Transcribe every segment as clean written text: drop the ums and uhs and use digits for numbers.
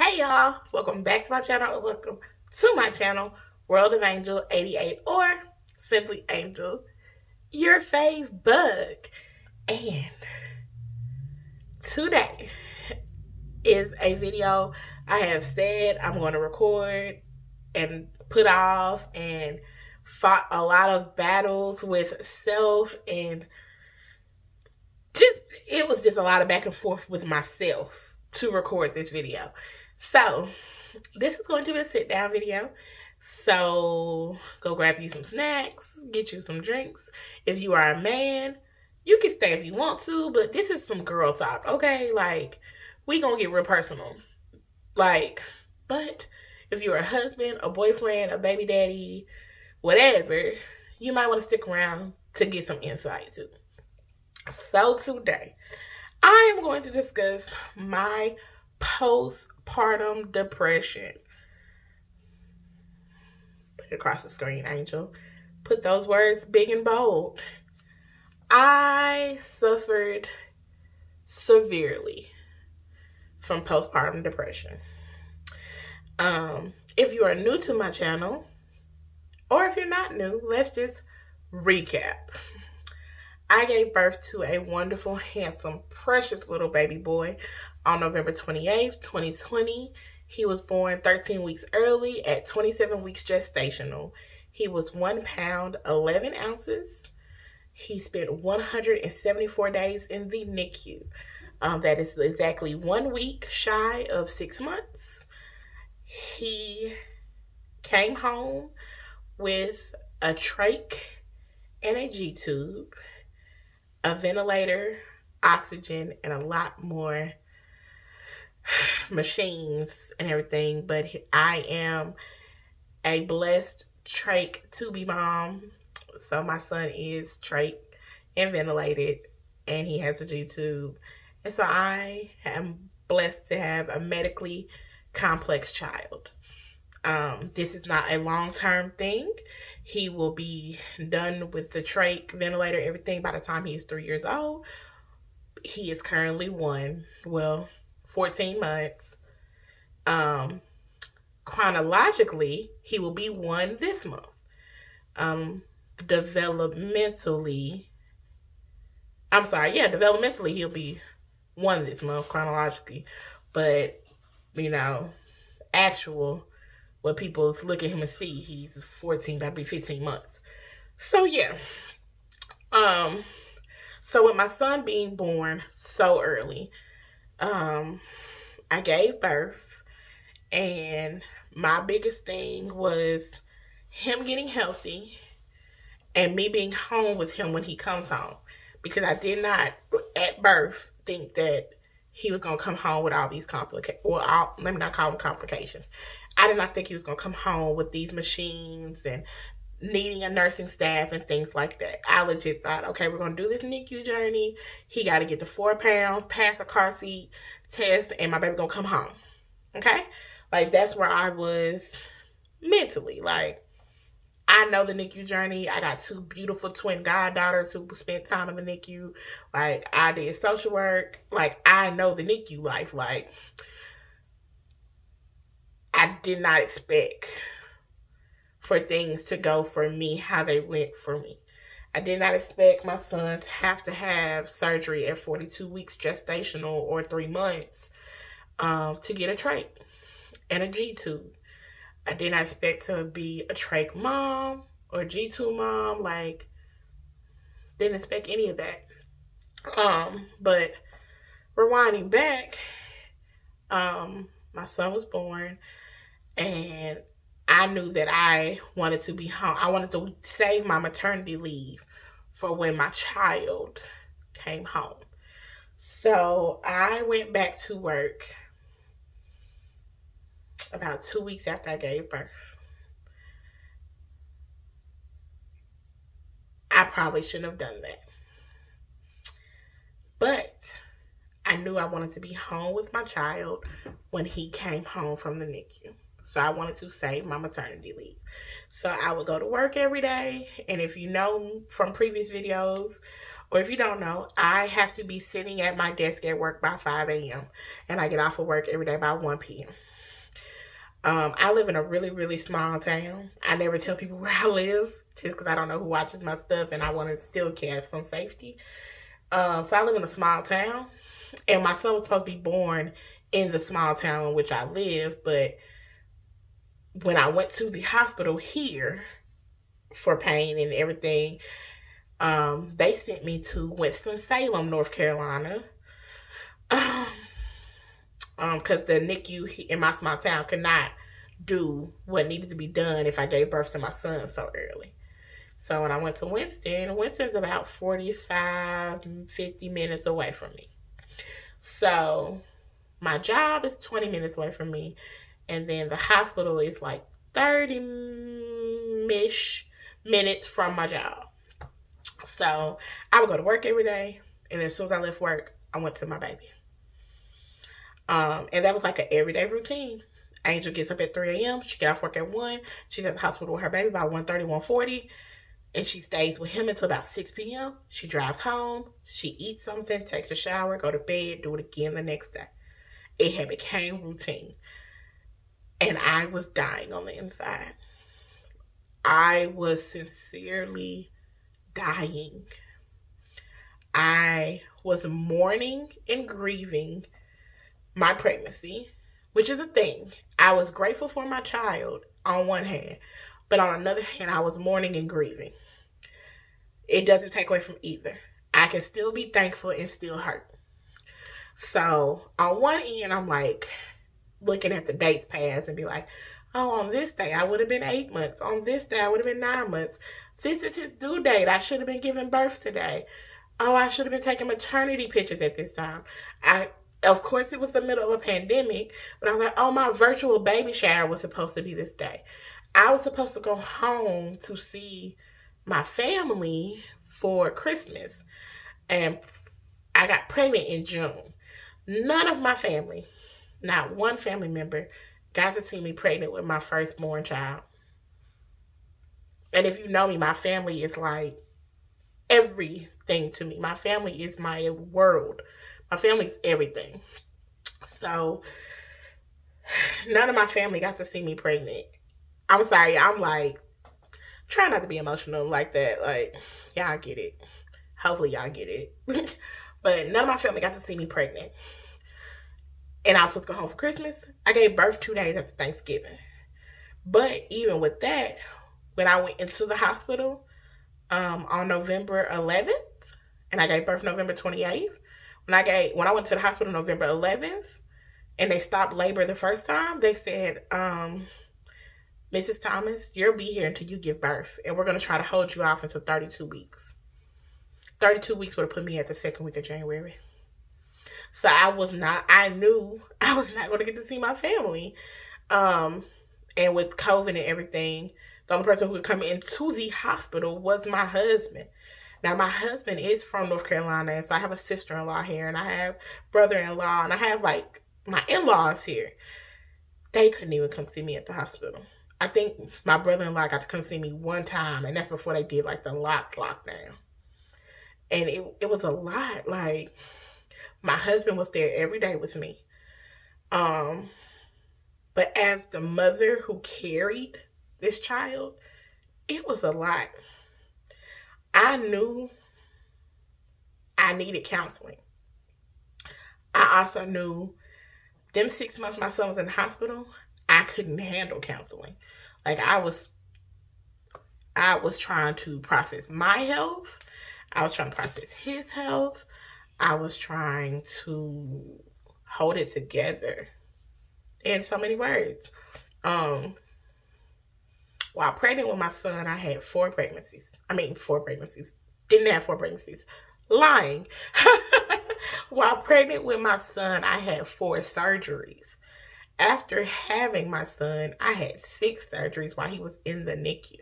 Hey y'all, welcome back to my channel, or welcome to my channel, World of Angel 88, or simply Angel, your fave bug. And today is a video I have said I'm going to record and put off, and fought a lot of battles with self, and it was just a lot of back and forth with myself to record this video. So this is going to be a sit down video. So go grab you some snacks, get you some drinks. If you are a man, you can stay if you want to, but this is some girl talk, okay? Like, we gonna get real personal. Like, but if you're a husband, a boyfriend, a baby daddy, whatever, you might want to stick around to get some insight too. So today, I am going to discuss my postpartum depression. Put it across the screen, Angel. Put those words big and bold. I suffered severely from postpartum depression. If you are new to my channel, or if you're not new, let's just recap. I gave birth to a wonderful, handsome, precious little baby boy on November 28th, 2020. He was born 13 weeks early at 27 weeks gestational. He was 1 pound, 11 ounces. He spent 174 days in the NICU. That is exactly 1 week shy of 6 months. He came home with a trach and a G-tube, a ventilator, oxygen, and a lot more machines and everything. But I am a blessed trach tubey mom. So my son is trach and ventilated, and he has a G-tube. And so I am blessed to have a medically complex child. This is not a long-term thing. He will be done with the trach, ventilator, everything by the time he's 3 years old. He is currently 14 months. Chronologically, he will be 1 this month. Developmentally, he'll be 1 this month chronologically. But, you know, what people look at him and see, he's 14, about to be 15 months. So yeah. So with my son being born so early, I gave birth, and my biggest thing was him getting healthy and me being home with him when he comes home, because I did not at birth think that he was going to come home with all these complications. Well, let me not call them complications. I did not think he was going to come home with these machines and needing a nursing staff and things like that. I legit thought, okay, we're going to do this NICU journey. He got to get to 4 pounds, pass a car seat test, and my baby going to come home. Okay? Like, that's where I was mentally. Like, I know the NICU journey. I got 2 beautiful twin goddaughters who spent time in the NICU. Like, I did social work. Like, I know the NICU life. Like, I did not expect for things to go for me how they went for me. I did not expect my son to have surgery at 42 weeks gestational or 3 months to get a trach and a G-tube. I did not expect to be a trach mom or G-tube mom. Like, didn't expect any of that. But rewinding back, my son was born, and I knew that I wanted to be home. I wanted to save my maternity leave for when my child came home. So I went back to work about 2 weeks after I gave birth. I probably shouldn't have done that. But I knew I wanted to be home with my child when he came home from the NICU. So I wanted to save my maternity leave. So I would go to work every day. And if you know from previous videos, or if you don't know, I have to be sitting at my desk at work by 5 a.m. And I get off of work every day by 1 p.m. I live in a really, really small town. I never tell people where I live just because I don't know who watches my stuff and I want to still have some safety. So I live in a small town, and my son was supposed to be born in the small town in which I live, but when I went to the hospital here for pain and everything, they sent me to Winston-Salem, North Carolina, because the NICU in my small town could not do what needed to be done if I gave birth to my son so early. So when I went to Winston's about 45, 50 minutes away from me. So my job is 20 minutes away from me, and then the hospital is like 30-ish minutes from my job. So I would go to work every day, and then as soon as I left work, I went to my baby. And that was like an everyday routine. Angel gets up at 3 a.m. She gets off work at 1. She's at the hospital with her baby by 1:30, 1:40. And she stays with him until about 6 p.m. She drives home. She eats something, takes a shower, go to bed, do it again the next day. It had become routine. And I was dying on the inside. I was sincerely dying. I was mourning and grieving my pregnancy, which is a thing. I was grateful for my child on one hand, but on another hand, I was mourning and grieving. It doesn't take away from either. I can still be thankful and still hurt. So on one end, I'm like looking at the dates pass and be like, oh, on this day, I would have been 8 months. On this day, I would have been 9 months. This is his due date. I should have been giving birth today. Oh, I should have been taking maternity pictures at this time. Of course, it was the middle of a pandemic, but I was like, oh, my virtual baby shower was supposed to be this day. I was supposed to go home to see my family for Christmas, and I got pregnant in June. None of my family, not one family member, got to see me pregnant with my firstborn child. And if you know me, my family is like everything to me. My family is my world. My family's everything. So none of my family got to see me pregnant. I'm sorry, I'm like, try not to be emotional like that. Like, y'all get it. Hopefully y'all get it. But none of my family got to see me pregnant. And I was supposed to go home for Christmas. I gave birth 2 days after Thanksgiving. But even with that, when I went into the hospital on November 11th, and I gave birth November 28th, when I went to the hospital November 11th, and they stopped labor the first time, they said, Mrs. Thomas, you'll be here until you give birth, and we're going to try to hold you off until 32 weeks. 32 weeks would have put me at the second week of January. So I knew I was not going to get to see my family. And with COVID and everything, the only person who could come into the hospital was my husband. Now, my husband is from North Carolina, and so I have a sister-in-law here, and I have brother-in-law, and I have, like, my in-laws here. They couldn't even come see me at the hospital. I think my brother-in-law got to come see me one time, and that's before they did, like, the lockdown. And it was a lot. Like, my husband was there every day with me. But as the mother who carried this child, it was a lot. I knew I needed counseling. I also knew them 6 months my son was in the hospital, I couldn't handle counseling. Like, I was trying to process my health. I was trying to process his health. I was trying to hold it together in so many words. While pregnant with my son, I had 4 pregnancies. Didn't have 4 pregnancies. Lying. While pregnant with my son, I had 4 surgeries. After having my son, I had 6 surgeries while he was in the NICU.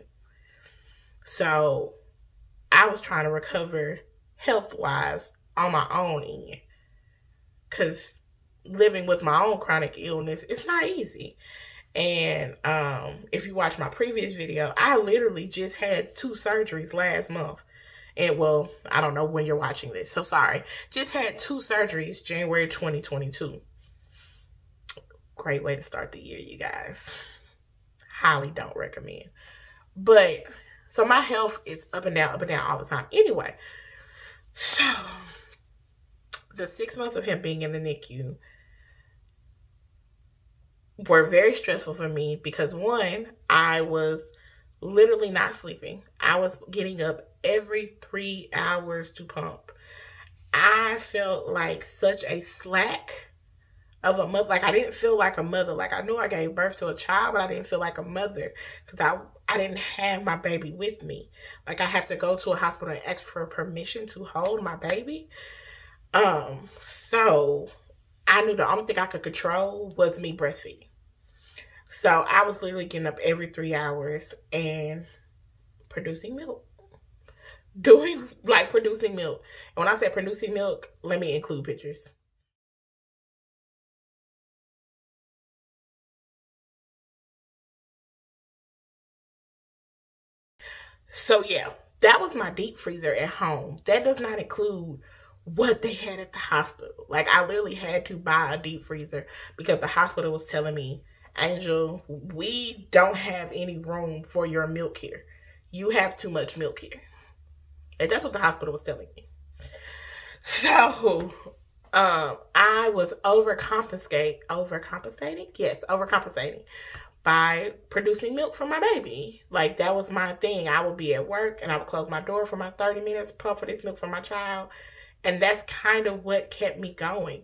So I was trying to recover health-wise on my own end. Because living with my own chronic illness, it's not easy. And if you watch my previous video, I literally just had 2 surgeries last month. And well, I don't know when you're watching this, so sorry. Just had 2 surgeries January 2022. great way to start the year, you guys. Highly don't recommend. But, so my health is up and down all the time. Anyway, so the 6 months of him being in the NICU were very stressful for me because, one, I was literally not sleeping. I was getting up every 3 hours to pump. I felt like such a slack of a mother. Like, I didn't feel like a mother. Like, I knew I gave birth to a child, but I didn't feel like a mother because I didn't have my baby with me. Like, I have to go to a hospital and ask for permission to hold my baby. So I knew the only thing I could control was me breastfeeding. So I was literally getting up every 3 hours and producing milk. Producing milk. And when I say producing milk, let me include pictures. So yeah, that was my deep freezer at home. That does not include what they had at the hospital. Like, I literally had to buy a deep freezer because the hospital was telling me, Angel, we don't have any room for your milk here. You have too much milk here. And that's what the hospital was telling me. So, I was overcompensating by producing milk for my baby. Like, that was my thing. I would be at work and I would close my door for my 30 minutes, pump for this milk for my child. And that's kind of what kept me going.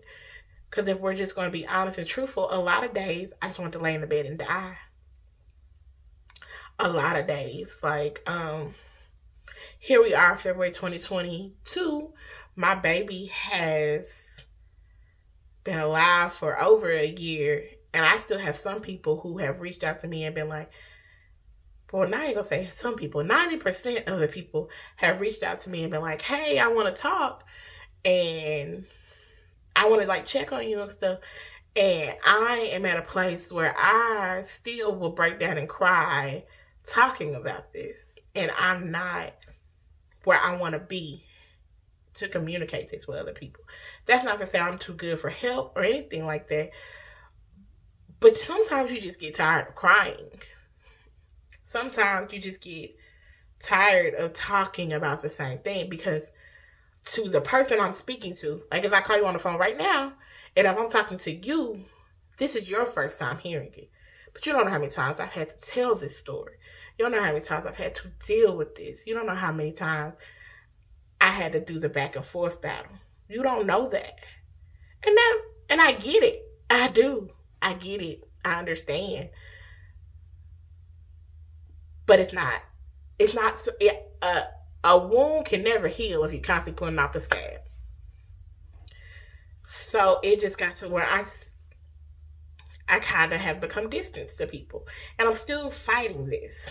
Because if we're just going to be honest and truthful, a lot of days I just want to lay in the bed and die. A lot of days. Like, here we are, February 2022. My baby has been alive for over a year. And I still have some people who have reached out to me and been like, well, now you're going to say some people. 90% of the people have reached out to me and been like, hey, I want to talk. And I want to, like, check on you and stuff. And I am at a place where I still will break down and cry talking about this. And I'm not where I want to be to communicate this with other people. That's not to say I'm too good for help or anything like that. But sometimes you just get tired of crying. Sometimes you just get tired of talking about the same thing because to the person I'm speaking to, like if I call you on the phone right now, and if I'm talking to you, this is your first time hearing it. But you don't know how many times I've had to tell this story. You don't know how many times I've had to deal with this. You don't know how many times I had to do the back and forth battle. You don't know that. And I get it. I do. I get it. I understand. But a wound can never heal if you're constantly pulling off the scab. So it just got to where I kind of have become distant to people. And I'm still fighting this.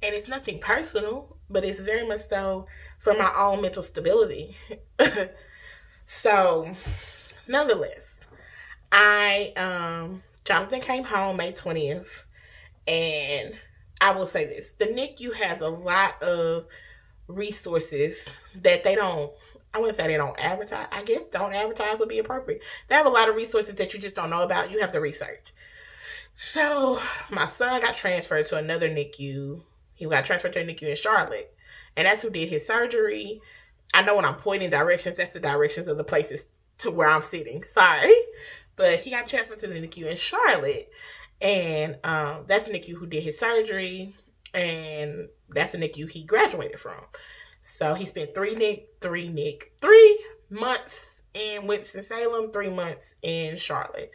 And it's nothing personal, but it's very much so for my own mental stability. So, nonetheless, Jonathan came home May 20th, and I will say this. The NICU has a lot of resources that they don't, I wouldn't say they don't advertise. I guess don't advertise would be appropriate. They have a lot of resources that you just don't know about. You have to research. So, my son got transferred to another NICU. He got transferred to a NICU in Charlotte. And that's who did his surgery. I know when I'm pointing directions, that's the directions of the places to where I'm sitting. Sorry. But he got transferred to the NICU in Charlotte. And that's the NICU who did his surgery. And that's the NICU he graduated from. So he spent 3 months in Winston-Salem, 3 months in Charlotte.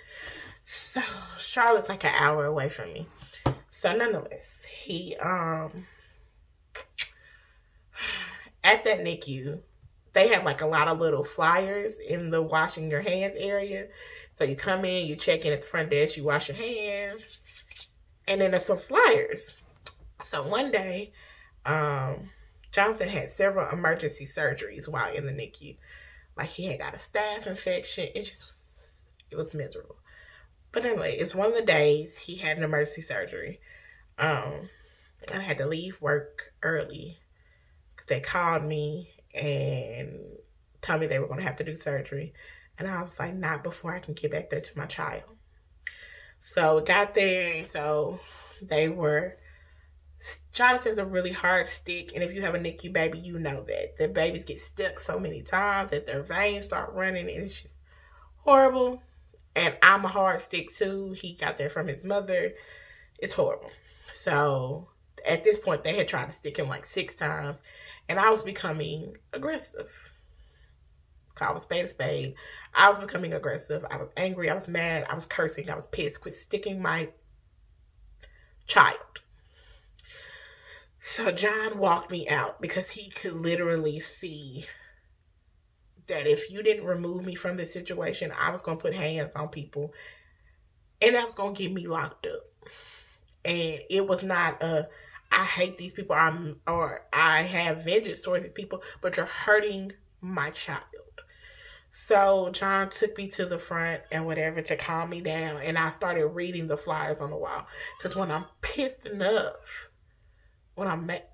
So Charlotte's like an hour away from me. So nonetheless, he at that NICU, they have like a lot of little flyers in the washing your hands area. So you come in, you check in at the front desk, you wash your hands, and then there's some flyers. So one day, Jonathan had several emergency surgeries while in the NICU. Like he had got a staph infection. It was miserable. But anyway, it's one of the days he had an emergency surgery. I had to leave work early because they called me and told me they were going to have to do surgery. And I was like, not before I can get back there to my child. So it got there, and so they were, Jonathan's a really hard stick, and if you have a NICU baby, you know that. The babies get stuck so many times that their veins start running, and it's just horrible. And I'm a hard stick too. He got that from his mother. It's horrible. So at this point, they had tried to stick him like 6 times, and I was becoming aggressive. Call a spade a spade. I was becoming aggressive. I was angry. I was mad. I was cursing. I was pissed. Quit sticking my child. So John walked me out because he could literally see that if you didn't remove me from this situation, I was going to put hands on people, and that was going to get me locked up. And it was not a, I hate these people, or I have vengeance towards these people, but you're hurting my child. So John took me to the front and whatever to calm me down, and I started reading the flyers on the wall. Because when I'm pissed enough, when I'm mad,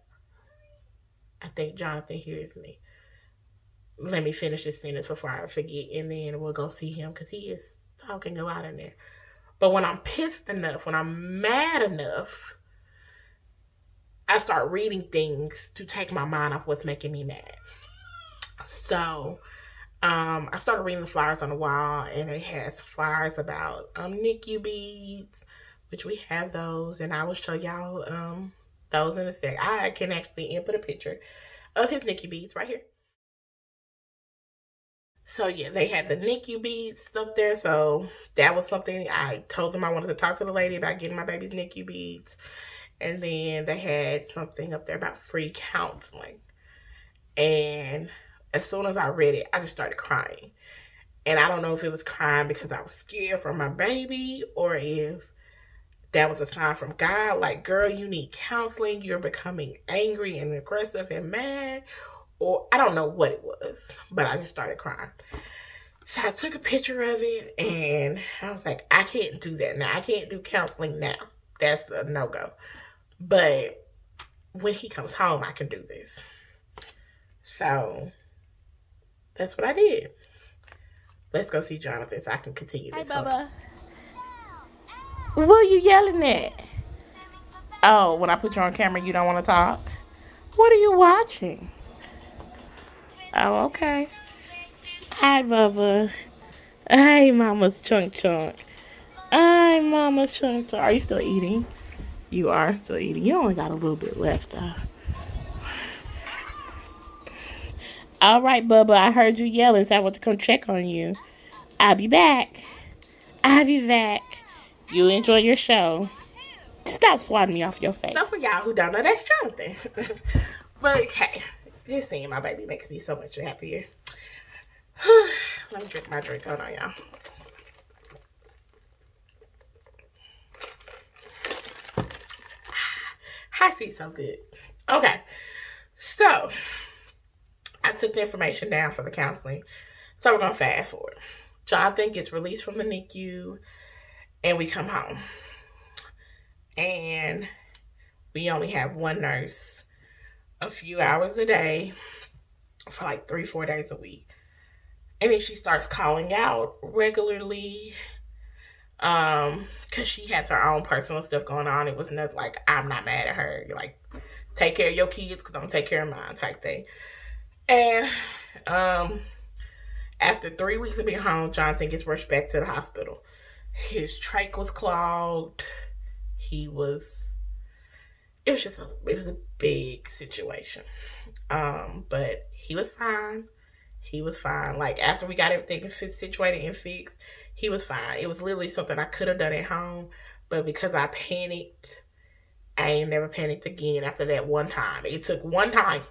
I think Jonathan hears me. Let me finish this sentence before I forget, and then we'll go see him because he is talking a lot in there. But when I'm pissed enough, when I'm mad enough, I start reading things to take my mind off what's making me mad. So I started reading the flyers on the wall, and it has flyers about NICU beads, which we have those, and I will show y'all those in a sec. I can actually input a picture of his NICU beads right here. So yeah, they had the NICU beads up there, so that was something. I told them I wanted to talk to the lady about getting my baby's NICU beads, and then they had something up there about free counseling. And as soon as I read it, I just started crying. And I don't know if it was crying because I was scared for my baby, or if that was a sign from God, like, girl, you need counseling. You're becoming angry and aggressive and mad. Or I don't know what it was, but I just started crying. So I took a picture of it, and I was like, I can't do that now. I can't do counseling now. That's a no-go. But when he comes home, I can do this. So that's what I did. Let's go see Jonathan so I can continue this. Hey, Bubba. What are you yelling at? Oh, when I put you on camera, you don't want to talk? What are you watching? Oh, okay. Hi, Bubba. Hi, Mama's Chunk Chunk. Hi, Mama's Chunk Chunk. Are you still eating? You are still eating. You only got a little bit left, though. All right, Bubba. I heard you yelling, so I want to come check on you. I'll be back. I'll be back. You enjoy your show. Stop swatting me off your face. So for y'all who don't know, that's Jonathan. But, okay. Just seeing my baby makes me so much happier. Let me drink my drink. Hold on, y'all. I see so good. Okay. So, I took the information down for the counseling. So, we're going to fast forward. Jonathan gets released from the NICU, and we come home. And we only have one nurse a few hours a day for like 3-4 days a week. And then she starts calling out regularly because she has her own personal stuff going on. It was nothing like, I'm not mad at her. You're like, take care of your kids because I'm going to take care of mine type thing. And after 3 weeks of being home, Jonathan gets rushed back to the hospital. His trach was clogged. It was a big situation. But he was fine. He was fine. Like, after we got everything situated and fixed, he was fine. It was literally something I could have done at home, but because I panicked, I ain't never panicked again after that one time. It took one time,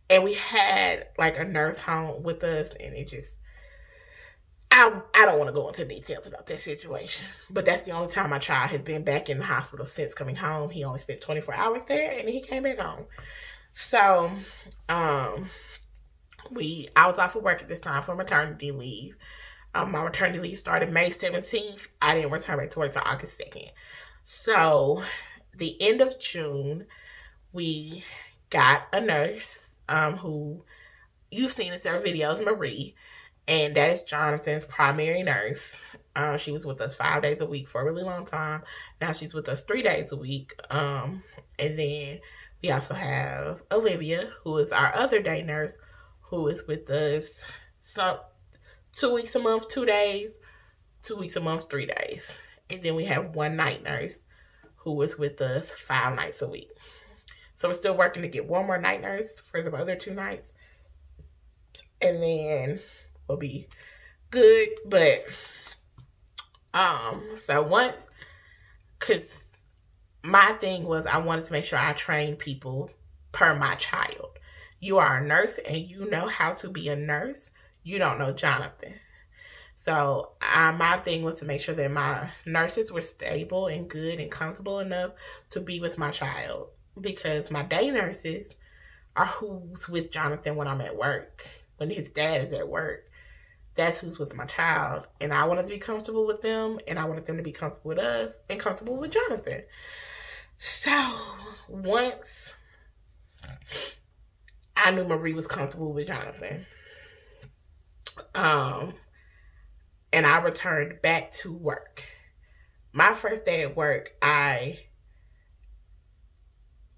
and we had like a nurse home with us, and it just, I don't want to go into details about that situation, but that's the only time my child has been back in the hospital since coming home. He only spent 24 hours there, and he came back home. So, I was off of work at this time for maternity leave. My maternity leave started May 17th. I didn't return back to work until August 2nd. So, the end of June, we got a nurse who you've seen in several videos, Marie. And that is Jonathan's primary nurse. She was with us 5 days a week for a really long time. Now she's with us 3 days a week. And then we also have Olivia, who is our other day nurse, who is with us 2 weeks a month, 2 days, 2 weeks a month, 3 days. And then we have one night nurse who is with us 5 nights a week. So we're still working to get one more night nurse for the other 2 nights. And then we'll be good. But, so once, because my thing was I wanted to make sure I trained people per my child. You are a nurse and you know how to be a nurse. You don't know Jonathan. So my thing was to make sure that my nurses were stable and good and comfortable enough to be with my child. Because my day nurses are who's with Jonathan when I'm at work. When his dad is at work, that's who's with my child. And I wanted to be comfortable with them. And I wanted them to be comfortable with us and comfortable with Jonathan. So once I knew Marie was comfortable with Jonathan, and I returned back to work. My first day at work, I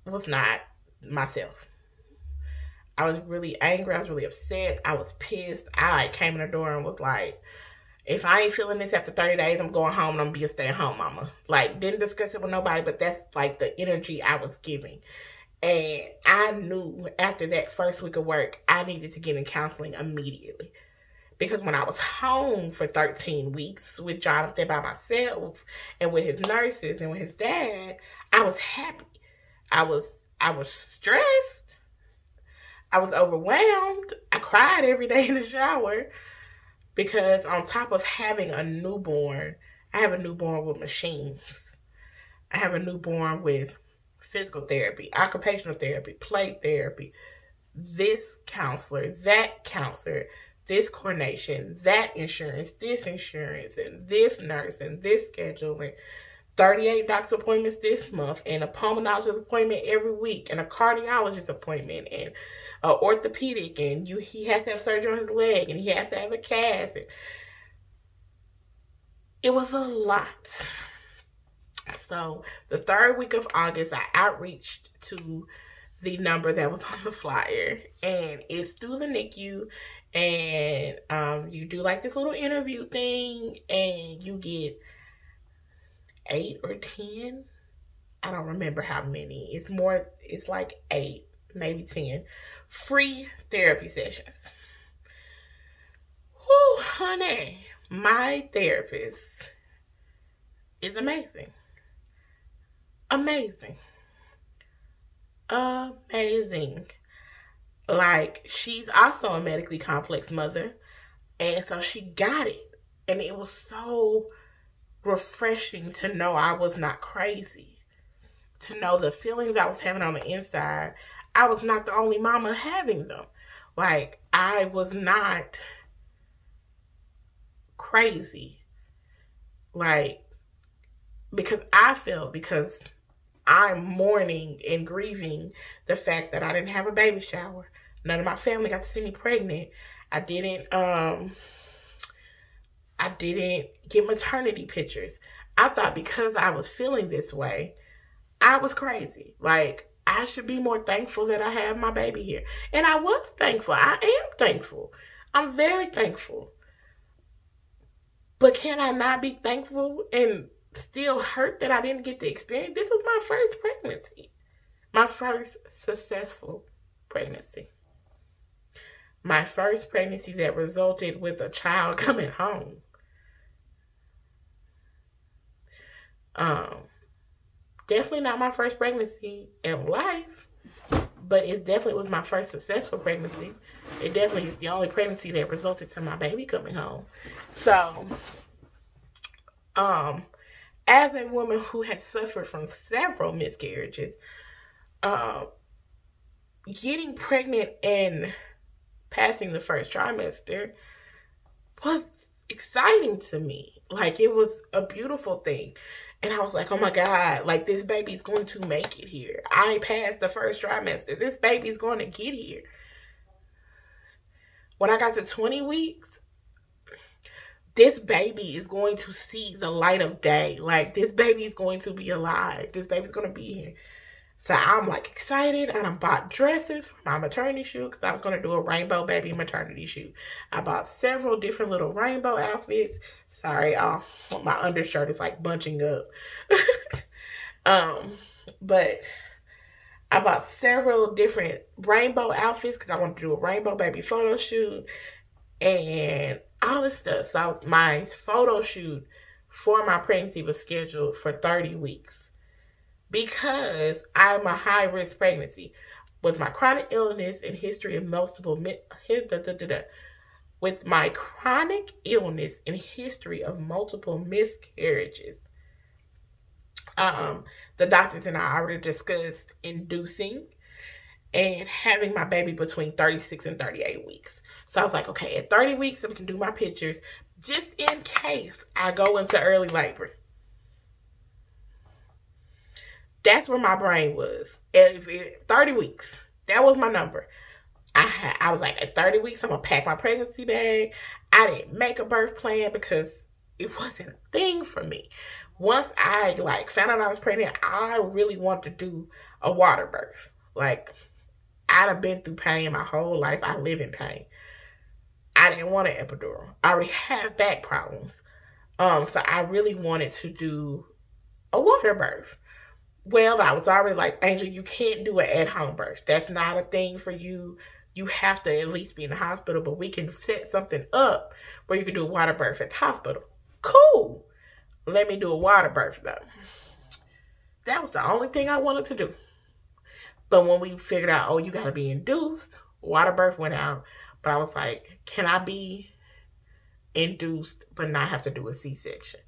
was not myself. I was really angry. I was really upset. I was pissed. I came in the door and was like, if I ain't feeling this after 30 days, I'm going home and I'm going to be a stay-at-home mama. Like, didn't discuss it with nobody, but that's like the energy I was giving. And I knew after that first week of work, I needed to get in counseling immediately. Because when I was home for 13 weeks with Jonathan by myself and with his nurses and with his dad, I was happy. I was stressed. I was overwhelmed. I cried every day in the shower because on top of having a newborn, I have a newborn with machines. I have a newborn with physical therapy, occupational therapy, play therapy, this counselor, that counselor, this coordination, that insurance, and this nurse, and this schedule, and 38 doctor's appointments this month, and a pulmonologist appointment every week, and a cardiologist appointment, and an orthopedic, and he has to have surgery on his leg, and he has to have a cast. And it was a lot. So the 3rd week of August, I outreached to the number that was on the flyer, and it's through the NICU, and you do like this little interview thing, and you get 8 or 10, I don't remember how many, it's like 8, maybe 10, free therapy sessions. Whew, honey, my therapist is amazing. Amazing. Like, she's also a medically complex mother, and so she got it, and it was so refreshing to know I was not crazy, to know the feelings I was having on the inside, I was not the only mama having them. Like, I was not crazy, like, because I'm mourning and grieving the fact that I didn't have a baby shower. None of my family got to see me pregnant. I didn't get maternity pictures. I thought because I was feeling this way, I was crazy. Like, I should be more thankful that I have my baby here. And I was thankful. I am thankful. I'm very thankful. But can I not be thankful and still hurt that I didn't get to experience? This was my first pregnancy. My first successful pregnancy. My first pregnancy that resulted with a child coming home. Definitely not my first pregnancy in life, but it definitely was my first successful pregnancy. It definitely is the only pregnancy that resulted to my baby coming home. So, as a woman who has suffered from several miscarriages, getting pregnant and passing the first trimester was exciting to me. Like, it was a beautiful thing. And I was like, oh my God, like, this baby's going to make it here. I passed the first trimester. This baby's going to get here. When I got to 20 weeks, this baby is going to see the light of day. Like, this baby is going to be alive. This baby's going to be here. So I'm like excited. I done bought dresses for my maternity shoot because I was going to do a rainbow baby maternity shoot. I bought several different little rainbow outfits. Sorry, my undershirt is like bunching up. But I bought several different rainbow outfits because I wanted to do a rainbow baby photo shoot and all this stuff. So my photo shoot for my pregnancy was scheduled for 30 weeks because I'm a high-risk pregnancy with my chronic illness and history of with my chronic illness and history of multiple miscarriages. The doctors and I already discussed inducing and having my baby between 36 and 38 weeks. So I was like, okay, at 30 weeks, we can do my pictures just in case I go into early labor. That's where my brain was. At 30 weeks, that was my number. I was like, at 30 weeks, I'm going to pack my pregnancy bag. I didn't make a birth plan because it wasn't a thing for me. Once I found out I was pregnant, I really wanted to do a water birth. Like, I'd have been through pain my whole life. I live in pain. I didn't want an epidural. I already have back problems. So I really wanted to do a water birth. Well, I was already like, Angel, you can't do an at-home birth. That's not a thing for you. You have to at least be in the hospital, but we can set something up where you can do a water birth at the hospital. Cool. Let me do a water birth, though. That was the only thing I wanted to do. But when we figured out, oh, you got to be induced, water birth went out. But I was like, can I be induced but not have to do a C-section?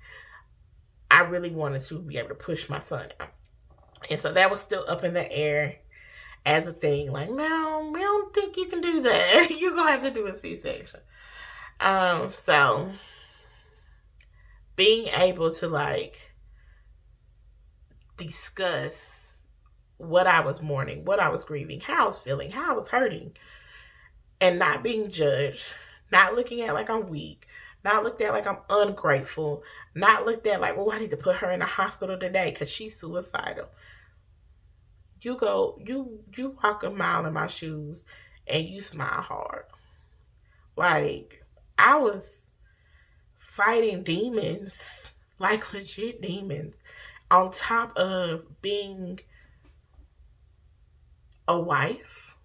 I really wanted to be able to push my son out. And so that was still up in the air as a thing. Like, no, we don't think you can do that. You're going to have to do a C-section. So being able to discuss what I was mourning, what I was grieving, how I was feeling, how I was hurting, and not being judged, not looking at like I'm weak, not looked at like I'm ungrateful, not looked at like, well, I need to put her in the hospital today because she's suicidal. You walk a mile in my shoes and you smile hard. Like, I was fighting demons, like legit demons, on top of being a wife,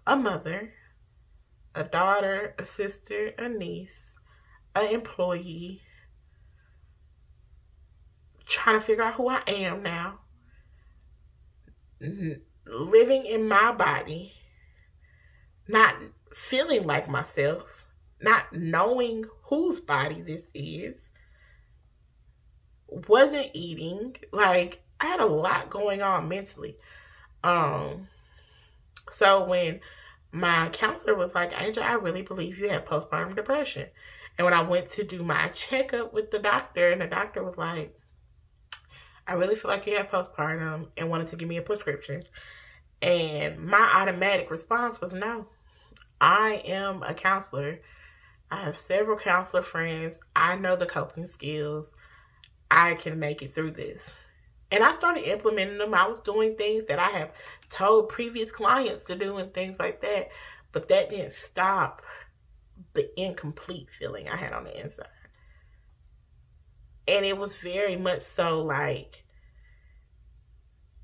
a mother, a daughter, a sister, a niece, an employee, trying to figure out who I am now, living in my body, not feeling like myself, not knowing whose body this is, wasn't eating. Like, I had a lot going on mentally. So when my counselor was like, Angel, I really believe you have postpartum depression. And when I went to do my checkup with the doctor, and the doctor was like, I really feel like you have postpartum, and wanted to give me a prescription. And my automatic response was no. I am a counselor. I have several counselor friends. I know the coping skills. I can make it through this. And I started implementing them. I was doing things that I have told previous clients to do and things like that. But that didn't stop the incomplete feeling I had on the inside. And it was very much so like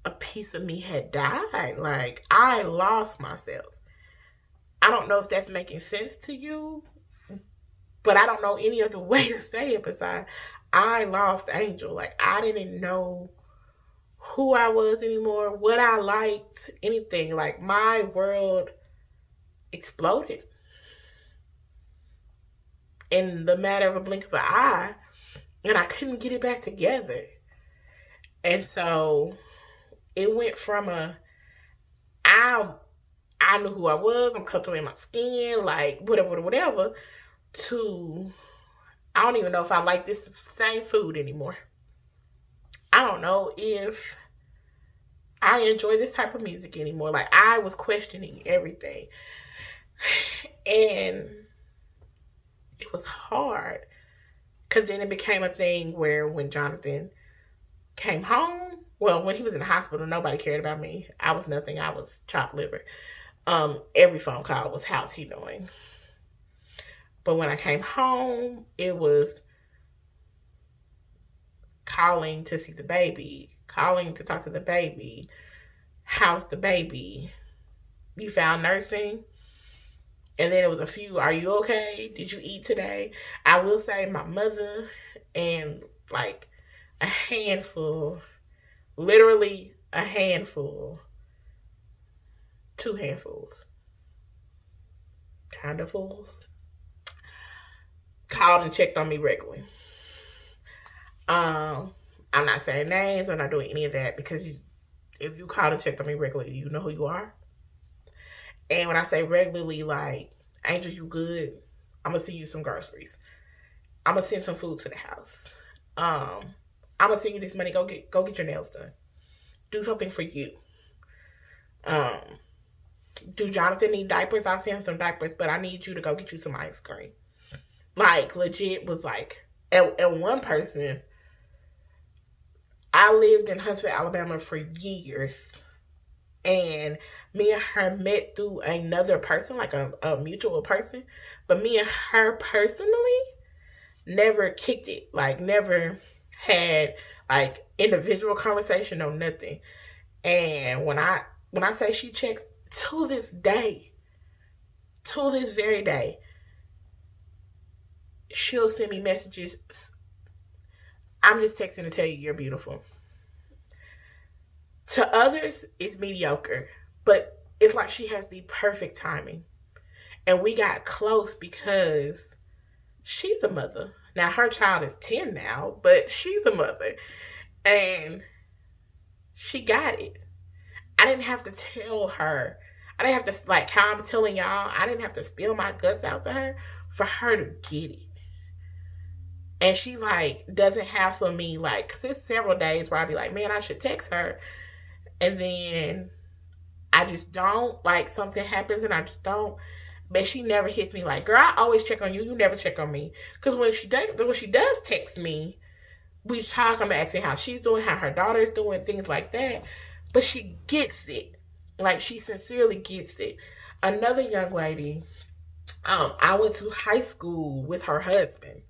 a piece of me had died. Like, I lost myself. I don't know if that's making sense to you, but I don't know any other way to say it besides I lost Angel. Like, I didn't know who I was anymore, what I liked, anything. Like, my world exploded in the matter of a blink of an eye, and I couldn't get it back together. And so it went from I knew who I was, I'm comfortable in my skin, like whatever, to I don't even know if I like this same food anymore. I don't know if I enjoy this type of music anymore. Like, I was questioning everything. And it was hard. Because then it became a thing where when Jonathan came home, well, when he was in the hospital, nobody cared about me. I was nothing. I was chopped liver. Every phone call was, how's he doing? But when I came home, it was calling to see the baby, calling to talk to the baby. How's the baby? You found nursing? And then it was a few, are you okay? Did you eat today? I will say my mother and like a handful, literally a handful, 2 handfuls, kind of fools, called and checked on me regularly. I'm not saying names. I'm not doing any of that because if you called and checked on me regularly, you know who you are. And when I say regularly, like, Angel, you good? I'm going to send you some groceries. I'm going to send some food to the house. I'm going to send you this money. Go get your nails done. Do something for you. Do Jonathan need diapers? I'll send some diapers, but I need you to go get you some ice cream. Like, legit was like, and one person, I lived in Huntsville, Alabama for years. And me and her met through another person, like a mutual person. But me and her personally never kicked it. Like, never had, like, individual conversation or nothing. And when I say she checks, to this day, to this very day, she'll send me messages. I'm just texting to tell you you're beautiful. To others, it's mediocre. But it's like she has the perfect timing. And we got close because she's a mother. Now, her child is 10 now, but she's a mother. And she got it. I didn't have to tell her. I didn't have to, like how I'm telling y'all, I didn't have to spill my guts out to her for her to get it. And she, like, doesn't hassle me, like, because there's several days where I'll be like, man, I should text her. And then I just don't, like, something happens and I just don't. But she never hits me like, girl, I always check on you. You never check on me. Because when she does text me, we talk, I'm asking how she's doing, how her daughter's doing, things like that. But she gets it. Like, she sincerely gets it. Another young lady, I went to high school with her husband.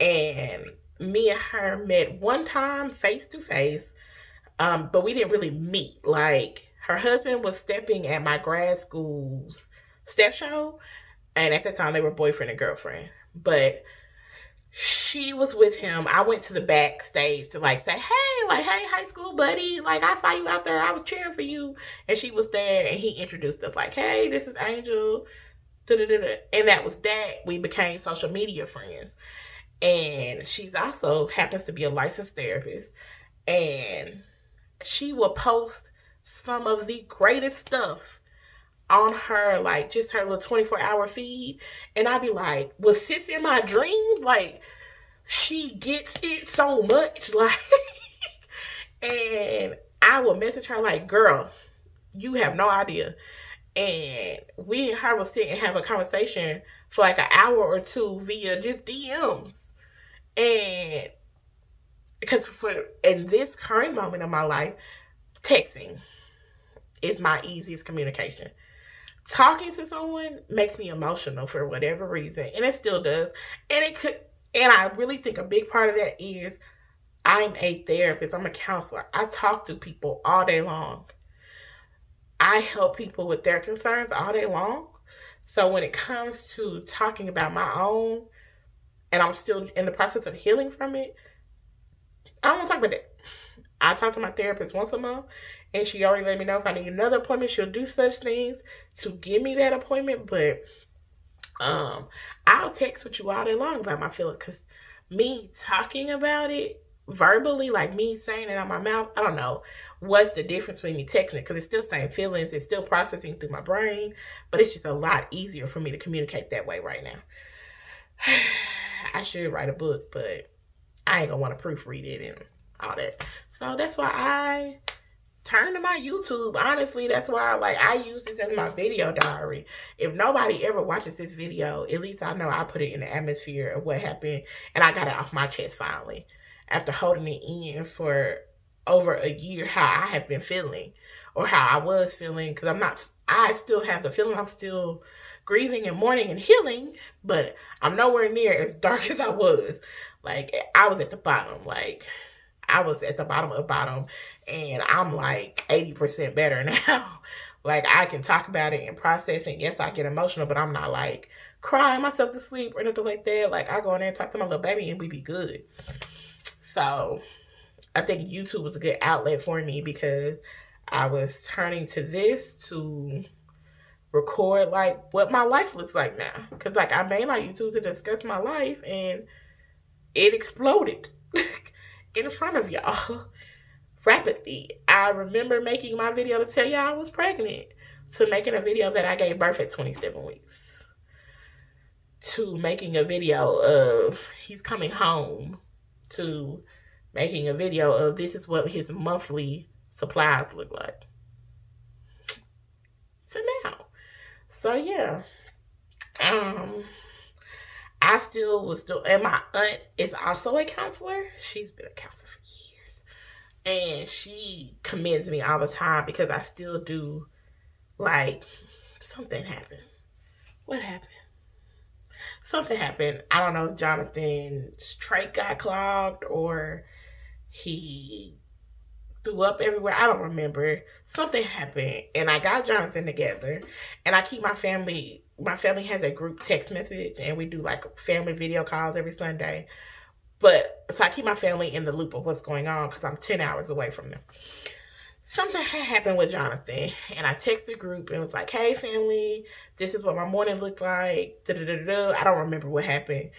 And me and her met one time face to face. But we didn't really meet. Like, her husband was stepping at my grad school's step show. And at the time, they were boyfriend and girlfriend. But she was with him. I went to the backstage to, like, say, hey, like, hey, high school buddy. Like, I saw you out there. I was cheering for you. And she was there. And he introduced us, like, hey, this is Angel. Da-da-da-da. And that was that. We became social media friends. And she's also happens to be a licensed therapist. And she will post some of the greatest stuff on her, like, just her little 24-hour feed. And I'd be like, was sis in my dreams? Like, she gets it so much. Like, and I will message her like, girl, you have no idea. And we and her will sit and have a conversation for like an hour or two via just DMs. And because in this current moment of my life, texting is my easiest communication. Talking to someone makes me emotional for whatever reason, and it still does. And I really think a big part of that is I'm a therapist. I'm a counselor. I talk to people all day long. I help people with their concerns all day long. So when it comes to talking about my own, and I'm still in the process of healing from it, I don't want to talk about that. I talk to my therapist once a month, and she already let me know if I need another appointment, she'll do such things to give me that appointment. But I'll text with you all day long about my feelings, because me talking about it verbally, like me saying it out my mouth, I don't know what's the difference between me texting it, because it's still saying feelings, it's still processing through my brain, but it's just a lot easier for me to communicate that way right now. I should write a book, but I ain't gonna want to proofread it and all that. So that's why I turn to my YouTube. Honestly, that's why I use this as my video diary. If nobody ever watches this video, at least I know I put it in the atmosphere of what happened, and I got it off my chest finally. After holding it in for over a year, how I have been feeling, or how I was feeling, because I still have the feeling I'm still grieving and mourning and healing, but I'm nowhere near as dark as I was. I was at the bottom. I was at the bottom of the bottom, and I'm 80% better now. I can talk about it and process it. Yes, I get emotional, but I'm not crying myself to sleep or anything like that. I go in there and talk to my little baby and we be good. So I think YouTube was a good outlet for me, because I was turning to this to record what my life looks like now. Because I made my YouTube to discuss my life, and it exploded in front of y'all rapidly. I remember making my video to tell y'all I was pregnant, to making a video that I gave birth at 27 weeks, to making a video of he's coming home, to making a video of this is what his monthly supplies look like. So now, yeah, I still was still, and my aunt is also a counselor. She's been a counselor for years, and she commends me all the time, because I still do, something happened. What happened? Something happened. I don't know if Jonathan's trach got clogged or he threw up everywhere. I don't remember. Something happened, and I got Jonathan together, and I keep my family has a group text message, and we do family video calls every Sunday. So I keep my family in the loop of what's going on, because I'm 10 hours away from them. Something had happened with Jonathan, and I texted the group and was like, hey family, this is what my morning looked like. I don't remember what happened.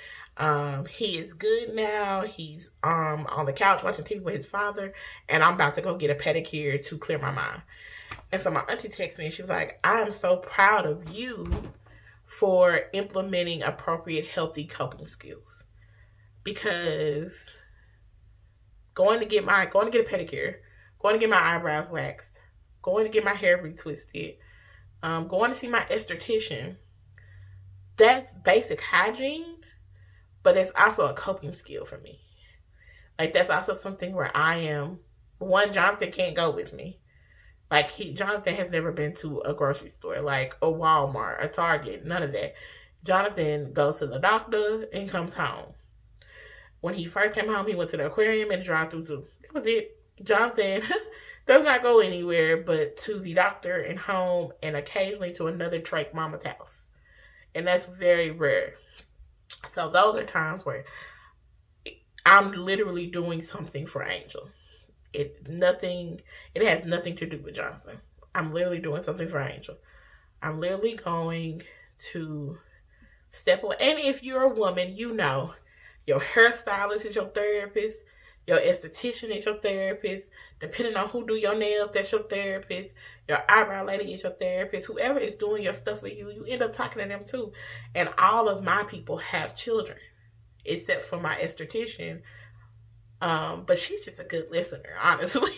He is good now. He's on the couch watching TV with his father, and I'm about to go get a pedicure to clear my mind. And so my auntie texted me, and she was like, I'm so proud of you for implementing appropriate healthy coping skills, because going to get a pedicure, going to get my eyebrows waxed, going to get my hair retwisted, going to see my esthetician, that's basic hygiene, but it's also a coping skill for me. That's also something where I am, Jonathan can't go with me. Jonathan has never been to a grocery store, a Walmart, a Target, none of that. Jonathan goes to the doctor and comes home. When he first came home, he went to the aquarium and drive-through too. That was it. Jonathan does not go anywhere but to the doctor and home, and occasionally to another trach mama's house. And that's very rare. So those are times where I'm literally doing something for Angel. It has nothing to do with Jonathan. I'm literally doing something for Angel. I'm literally going to step away. And if you're a woman, you know your hairstylist is your therapist. Your esthetician is your therapist. Depending on who do your nails, that's your therapist. Your eyebrow lady is your therapist. Whoever is doing your stuff with you, you end up talking to them too. And all of my people have children, except for my esthetician. But she's just a good listener, honestly.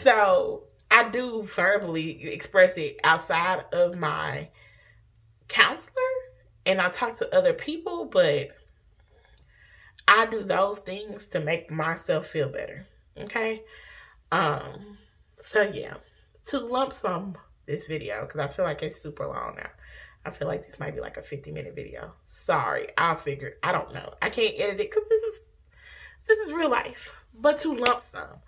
So I do verbally express it outside of my counselor, and I talk to other people, but I do those things to make myself feel better. Okay? So yeah. To lump sum this video, because I feel like it's super long now. I feel like this might be a 50-minute video. Sorry. I don't know. I can't edit it because this is real life. But to lump sum,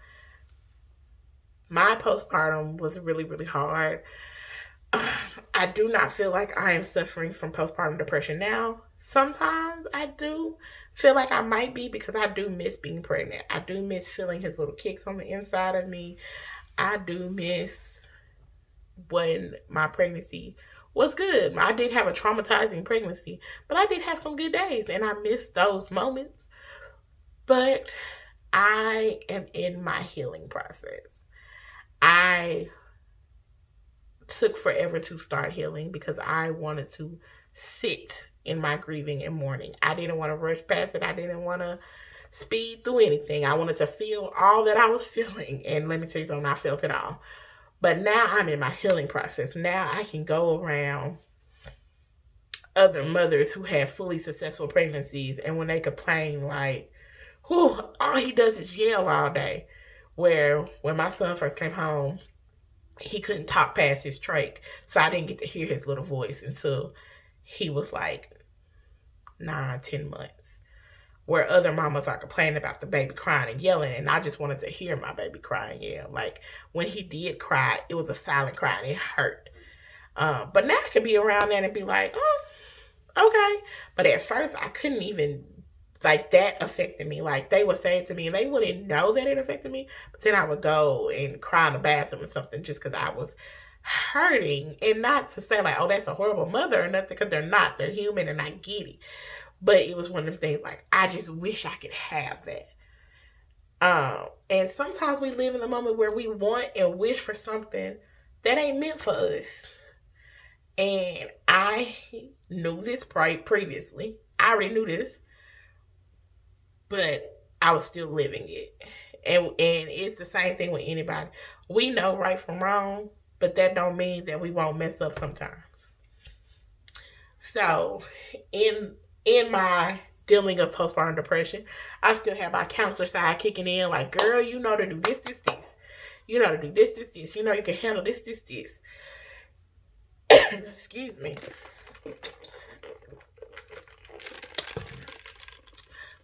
my postpartum was really, really hard. I do not feel like I am suffering from postpartum depression now. Sometimes I do feel like I might be, because I do miss being pregnant. I do miss feeling his little kicks on the inside of me. I do miss when my pregnancy was good. I did have a traumatizing pregnancy, but I did have some good days, and I miss those moments. But I am in my healing process. I took forever to start healing because I wanted to sit in my grieving and mourning. I didn't want to rush past it. I didn't want to speed through anything. I wanted to feel all that I was feeling. And let me tell you something, I felt it all. But now I'm in my healing process. Now I can go around other mothers who have fully successful pregnancies, and when they complain like, whew, all he does is yell all day. Where when my son first came home, he couldn't talk past his trach, so I didn't get to hear his little voice until he was like 9, 10 months. Where other mamas are complaining about the baby crying and yelling, and I just wanted to hear my baby cry and yell. Like, when he did cry, it was a silent cry, and it hurt. But now I can be around that and be like, oh, okay. But at first, I couldn't even, like, that affected me. Like, they would say it to me, and they wouldn't know that it affected me. But then I would go and cry in the bathroom or something just because I was hurting. And not to say, like, oh, that's a horrible mother or nothing, because they're not. They're human, and I get it. But it was one of them things, like, I just wish I could have that. And sometimes we live in the moment where we want and wish for something that ain't meant for us. And I knew this previously. I already knew this. But I was still living it. And it's the same thing with anybody. We know right from wrong, but that don't mean that we won't mess up sometimes. So, in my dealing of postpartum depression, I still have my counselor side kicking in, like, girl, you know to do this, this, this. You know to do this, this, this. You know you can handle this, this, this. Excuse me.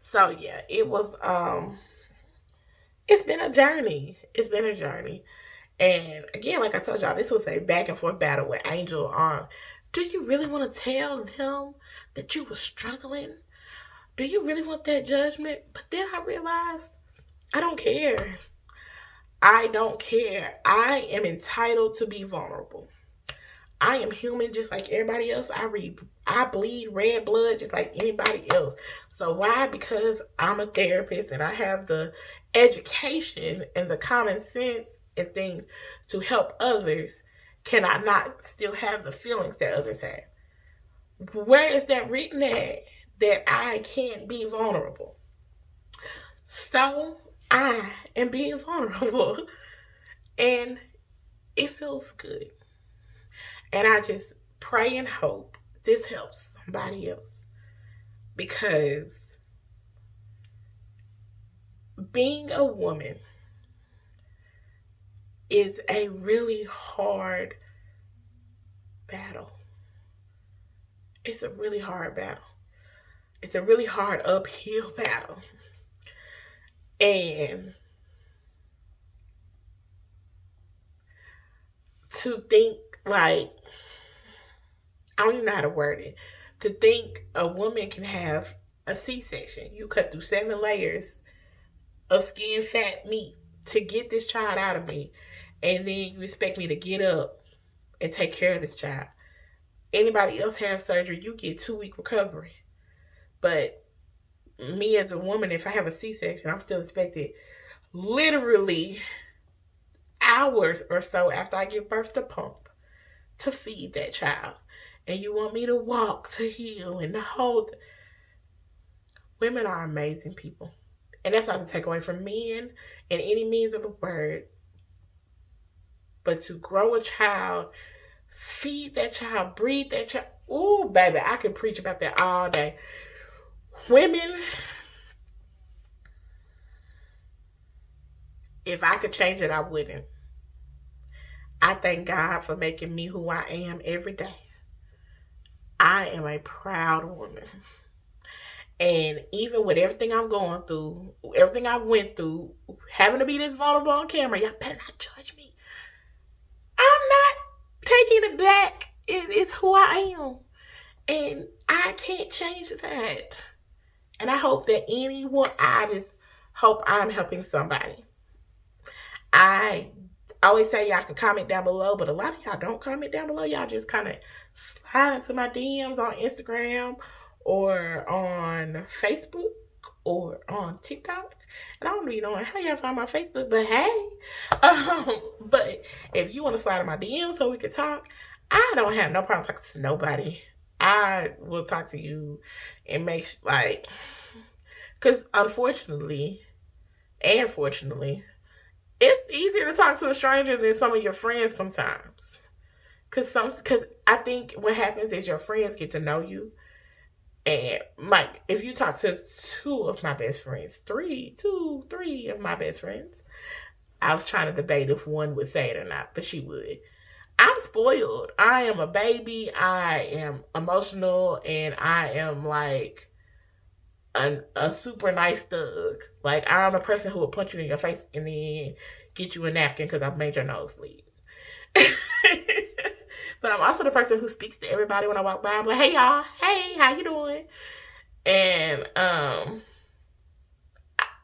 So, yeah, it was, it's been a journey. It's been a journey. And, again, like I told y'all, this was a back and forth battle with Angel on, do you really want to tell them that you were struggling? Do you really want that judgment? But then I realized, I don't care. I don't care. I am entitled to be vulnerable. I am human just like everybody else. I bleed red blood just like anybody else. So why? Because I'm a therapist and I have the education and the common sense and things to help others, can I not still have the feelings that others have? Where is that written at, that I can't be vulnerable? So I am being vulnerable, and it feels good. And I just pray and hope this helps somebody else, because being a woman is a really hard battle. It's a really hard battle. It's a really hard uphill battle. And to think, like, I don't even know how to word it. To think a woman can have a C-section. You cut through 7 layers of skin, fat, meat to get this child out of me. And then you expect me to get up and take care of this child. Anybody else have surgery, you get 2-week recovery. But me as a woman, if I have a C-section, I'm still expected literally hours or so after I give birth to pump to feed that child. And you want me to walk to heal and to hold. Women are amazing people. And that's not to take away from men in any means of the word. But to grow a child, feed that child, breathe that child. Ooh, baby, I could preach about that all day. Women, if I could change it, I wouldn't. I thank God for making me who I am every day. I am a proud woman. And even with everything I'm going through, everything I went through, having to be this vulnerable on camera, y'all better not judge me. I'm not taking it back. It's who I am. And I can't change that. And I hope that I just hope I'm helping somebody. I always say y'all can comment down below, but a lot of y'all don't comment down below. Y'all just kind of slide into my DMs on Instagram or on Facebook or on TikTok. And I don't even know how y'all find my Facebook, but hey. But if you want to slide in my DMs so we can talk, I don't have no problem talking to nobody. I will talk to you and make, like, Because unfortunately, and fortunately, it's easier to talk to a stranger than some of your friends sometimes. Because I think what happens is your friends get to know you. And like, if you talk to three of my best friends, I was trying to debate if one would say it or not, but she would. I'm spoiled. I am a baby. I am emotional, and I am like a super nice thug. Like, I'm a person who will punch you in your face and then get you a napkin because I've made your nose bleed. But I'm also the person who speaks to everybody when I walk by. I'm like, hey y'all, hey, how you doing? And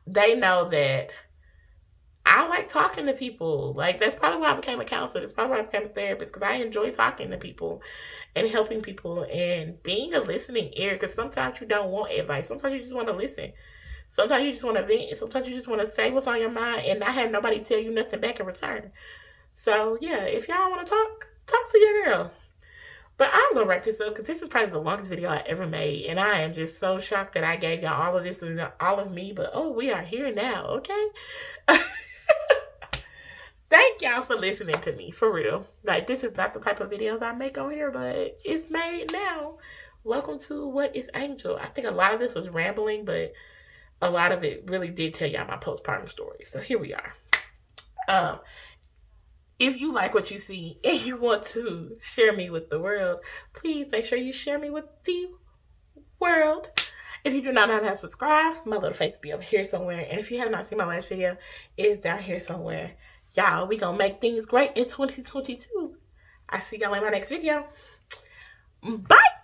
they know that I like talking to people. Like, that's probably why I became a counselor. That's probably why I became a therapist, because I enjoy talking to people and helping people and being a listening ear, because sometimes you don't want advice. Sometimes you just want to listen. Sometimes you just want to vent. Sometimes you just want to say what's on your mind and not have nobody tell you nothing back in return. So, yeah, if y'all want to talk to your girl. But I'm going to wrap this up because this is probably the longest video I ever made. And I am just so shocked that I gave y'all all of this and all of me. But, oh, we are here now, okay? Thank y'all for listening to me, for real. Like, this is not the type of videos I make on here, but it's made now. Welcome to What is Angel. I think a lot of this was rambling, but a lot of it really did tell y'all my postpartum story. So here we are. If you like what you see and you want to share me with the world, please make sure you share me with the world. If you do not know how to subscribe, my little face will be over here somewhere. And if you have not seen my last video, it is down here somewhere. Y'all, we gonna make things great in 2022. I see y'all in my next video. Bye!